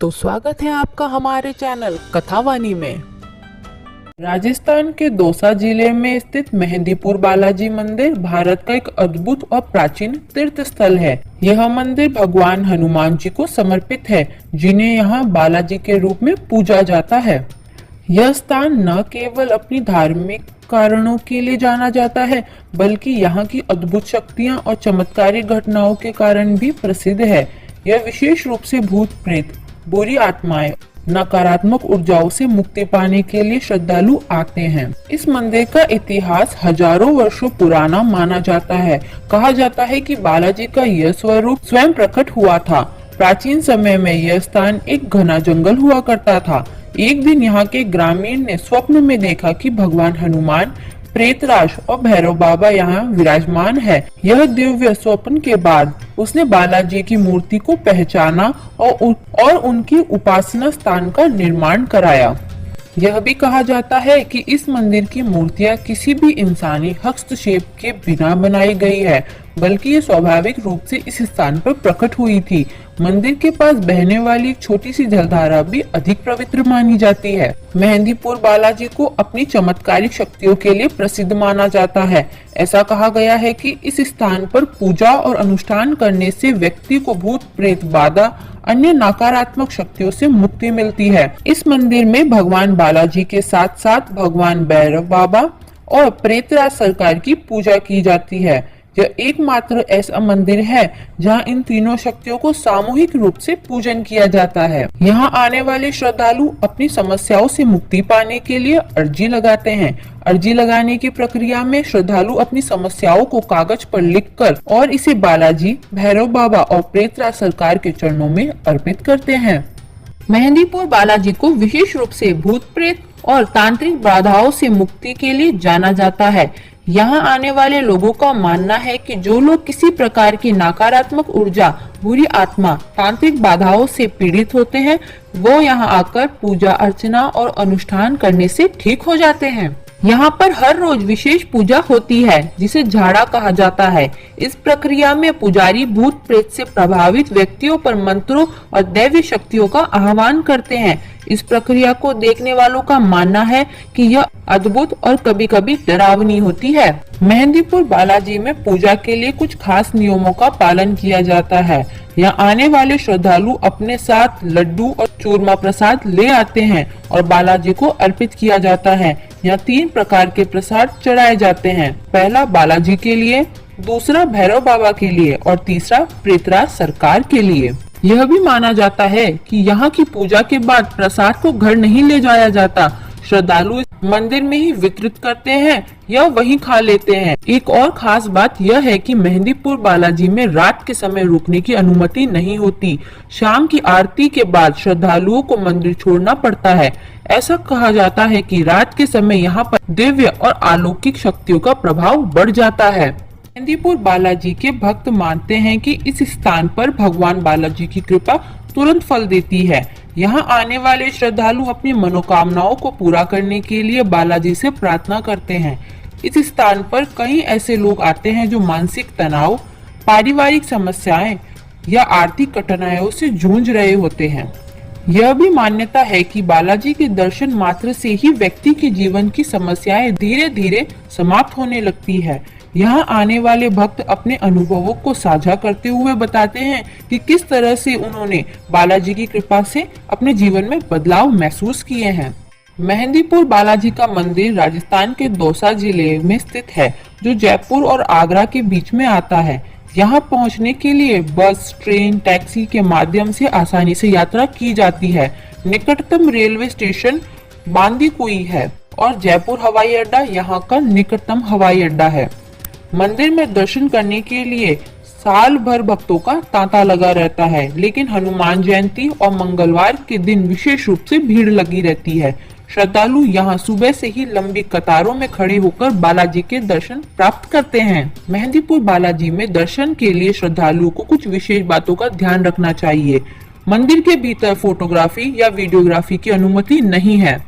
तो स्वागत है आपका हमारे चैनल कथावानी में। राजस्थान के दौसा जिले में स्थित मेहंदीपुर बालाजी मंदिर भारत का एक अद्भुत और प्राचीन तीर्थ स्थल है। यह मंदिर भगवान हनुमान जी को समर्पित है, जिन्हें यहाँ बालाजी के रूप में पूजा जाता है। यह स्थान न केवल अपनी धार्मिक कारणों के लिए जाना जाता है, बल्कि यहाँ की अद्भुत शक्तियाँ और चमत्कारी घटनाओं के कारण भी प्रसिद्ध है। यह विशेष रूप से भूत प्रेत, बुरी आत्माएं, नकारात्मक ऊर्जाओं से मुक्ति पाने के लिए श्रद्धालु आते हैं। इस मंदिर का इतिहास हजारों वर्षों पुराना माना जाता है। कहा जाता है कि बालाजी का यह स्वरूप स्वयं प्रकट हुआ था। प्राचीन समय में यह स्थान एक घना जंगल हुआ करता था। एक दिन यहाँ के ग्रामीण ने स्वप्न में देखा कि भगवान हनुमान, प्रेतराज और भैरव बाबा यहाँ विराजमान है। यह दिव्य स्वप्न के बाद उसने बालाजी की मूर्ति को पहचाना और उनकी उपासना स्थान का निर्माण कराया। यह भी कहा जाता है कि इस मंदिर की मूर्तियां किसी भी इंसानी हस्तक्षेप के बिना बनाई गई है, बल्कि ये स्वाभाविक रूप से इस स्थान पर प्रकट हुई थी। मंदिर के पास बहने वाली एक छोटी सी जलधारा भी अधिक पवित्र मानी जाती है। मेहंदीपुर बालाजी को अपनी चमत्कारिक शक्तियों के लिए प्रसिद्ध माना जाता है। ऐसा कहा गया है कि इस स्थान पर पूजा और अनुष्ठान करने से व्यक्ति को भूत प्रेत बाधा, अन्य नकारात्मक शक्तियों से मुक्ति मिलती है। इस मंदिर में भगवान बालाजी के साथ साथ भगवान भैरव बाबा और प्रेतराज सरकार की पूजा की जाती है। यह एकमात्र ऐसा मंदिर है जहां इन तीनों शक्तियों को सामूहिक रूप से पूजन किया जाता है। यहां आने वाले श्रद्धालु अपनी समस्याओं से मुक्ति पाने के लिए अर्जी लगाते हैं। अर्जी लगाने की प्रक्रिया में श्रद्धालु अपनी समस्याओं को कागज पर लिखकर और इसे बालाजी, भैरव बाबा और प्रेतराज सरकार के चरणों में अर्पित करते हैं। मेहंदीपुर बालाजी को विशेष रूप से भूत प्रेत और तांत्रिक बाधाओं से मुक्ति के लिए जाना जाता है। यहाँ आने वाले लोगों का मानना है कि जो लोग किसी प्रकार की नकारात्मक ऊर्जा, बुरी आत्मा, तांत्रिक बाधाओं से पीड़ित होते हैं, वो यहाँ आकर पूजा अर्चना और अनुष्ठान करने से ठीक हो जाते हैं। यहाँ पर हर रोज विशेष पूजा होती है, जिसे झाड़ा कहा जाता है। इस प्रक्रिया में पुजारी भूत प्रेत से प्रभावित व्यक्तियों पर मंत्रों और दैवी शक्तियों का आह्वान करते हैं। इस प्रक्रिया को देखने वालों का मानना है कि यह अद्भुत और कभी कभी डरावनी होती है। मेहंदीपुर बालाजी में पूजा के लिए कुछ खास नियमों का पालन किया जाता है। यहाँ आने वाले श्रद्धालु अपने साथ लड्डू और चूरमा प्रसाद ले आते हैं और बालाजी को अर्पित किया जाता है। यहाँ 3 प्रकार के प्रसाद चढ़ाए जाते हैं। पहला बालाजी के लिए, दूसरा भैरव बाबा के लिए और तीसरा प्रेतराज सरकार के लिए। यह भी माना जाता है कि यहाँ की पूजा के बाद प्रसाद को घर नहीं ले जाया जाता। श्रद्धालु मंदिर में ही वितरित करते हैं या वहीं खा लेते हैं। एक और खास बात यह है कि मेहंदीपुर बालाजी में रात के समय रुकने की अनुमति नहीं होती। शाम की आरती के बाद श्रद्धालुओं को मंदिर छोड़ना पड़ता है। ऐसा कहा जाता है कि रात के समय यहाँ पर दिव्य और अलौकिक शक्तियों का प्रभाव बढ़ जाता है। मेहंदीपुर बालाजी के भक्त मानते हैं कि इस स्थान पर भगवान बालाजी की कृपा तुरंत फल देती है। यहाँ आने वाले श्रद्धालु अपनी मनोकामनाओं को पूरा करने के लिए बालाजी से प्रार्थना करते हैं। इस स्थान पर कई ऐसे लोग आते हैं जो मानसिक तनाव, पारिवारिक समस्याएं या आर्थिक कठिनाइयों से जूझ रहे होते हैं। यह भी मान्यता है कि बालाजी के दर्शन मात्र से ही व्यक्ति के जीवन की समस्याएं धीरे धीरे समाप्त होने लगती है। यहाँ आने वाले भक्त अपने अनुभवों को साझा करते हुए बताते हैं कि किस तरह से उन्होंने बालाजी की कृपा से अपने जीवन में बदलाव महसूस किए हैं। मेहंदीपुर बालाजी का मंदिर राजस्थान के दौसा जिले में स्थित है, जो जयपुर और आगरा के बीच में आता है। यहाँ पहुँचने के लिए बस, ट्रेन, टैक्सी के माध्यम से आसानी से यात्रा की जाती है। निकटतम रेलवे स्टेशन बांदीकुई है और जयपुर हवाई अड्डा यहाँ का निकटतम हवाई अड्डा है। मंदिर में दर्शन करने के लिए साल भर भक्तों का तांता लगा रहता है, लेकिन हनुमान जयंती और मंगलवार के दिन विशेष रूप से भीड़ लगी रहती है। श्रद्धालु यहाँ सुबह से ही लंबी कतारों में खड़े होकर बालाजी के दर्शन प्राप्त करते हैं। मेहंदीपुर बालाजी में दर्शन के लिए श्रद्धालुओं को कुछ विशेष बातों का ध्यान रखना चाहिए। मंदिर के भीतर फोटोग्राफी या वीडियोग्राफी की अनुमति नहीं है।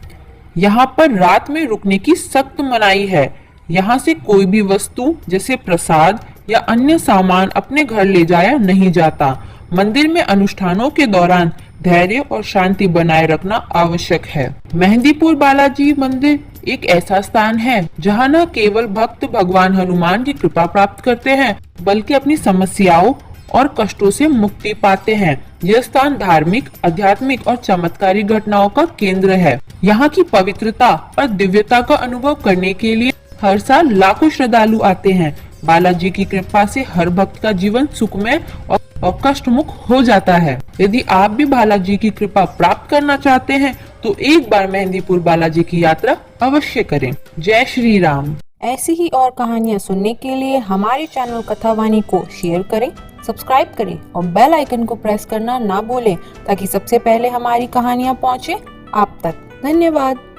यहाँ पर रात में रुकने की सख्त मनाही है। यहाँ से कोई भी वस्तु जैसे प्रसाद या अन्य सामान अपने घर ले जाया नहीं जाता। मंदिर में अनुष्ठानों के दौरान धैर्य और शांति बनाए रखना आवश्यक है। मेहंदीपुर बालाजी मंदिर एक ऐसा स्थान है जहाँ न केवल भक्त भगवान हनुमान की कृपा प्राप्त करते हैं, बल्कि अपनी समस्याओं और कष्टों से मुक्ति पाते हैं। यह स्थान धार्मिक, आध्यात्मिक और चमत्कारी घटनाओं का केंद्र है। यहाँ की पवित्रता और दिव्यता का अनुभव करने के लिए हर साल लाखों श्रद्धालु आते हैं। बालाजी की कृपा से हर भक्त का जीवन सुखमय और कष्ट मुक्त हो जाता है। यदि आप भी बालाजी की कृपा प्राप्त करना चाहते हैं तो एक बार मेहंदीपुर बालाजी की यात्रा अवश्य करें। जय श्री राम। ऐसी ही और कहानियाँ सुनने के लिए हमारे चैनल कथावाणी को शेयर करें, सब्सक्राइब करें और बेल आइकन को प्रेस करना ना भूलें, ताकि सबसे पहले हमारी कहानियाँ पहुँचे आप तक। धन्यवाद।